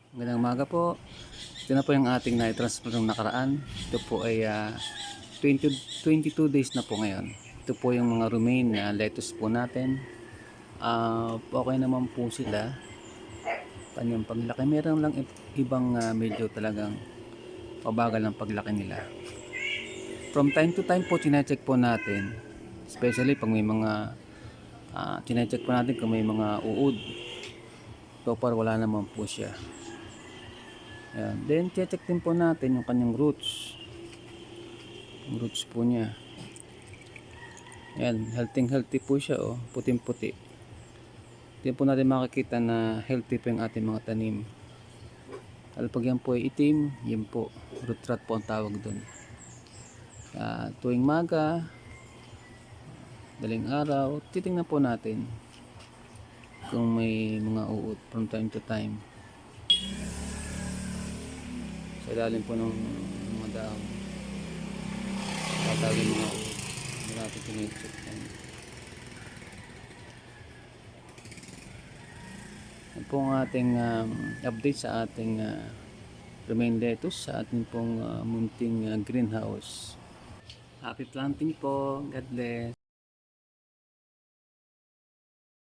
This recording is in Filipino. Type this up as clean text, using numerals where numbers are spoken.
Magandang umaga po. Ito na po yung ating na-transfer ng nakaraan. Ito po ay 22 days na po ngayon. Ito po yung mga romaine na lettuce po natin. Okay naman po sila. Kanyang paglaki. Meron lang ibang medyo talagang pabagal ng paglaki nila. From time to time po, chinecheck po natin. Especially pag may mga chinecheck po natin kung may mga uod. So far wala naman po siya. Ayan. Then check din po natin yung kanyang roots. Yung roots po niya. Ayan, healthy po siya, oh, puting-puti. Diyan po natin makikita na healthy po yung ating mga tanim. Lalo pag yan po ay itim, yan po, root rot po ang tawag doon. Tuwing maga, daling araw, titingnan po natin kung may mga uod from time to time. Sa ilalim po ng mga dahon. Tatawagin mga uod. Hindi natin tinicheck yan. Yan po ang ating update sa ating romaine lettuce sa ating pong munting greenhouse. Happy planting po. God bless.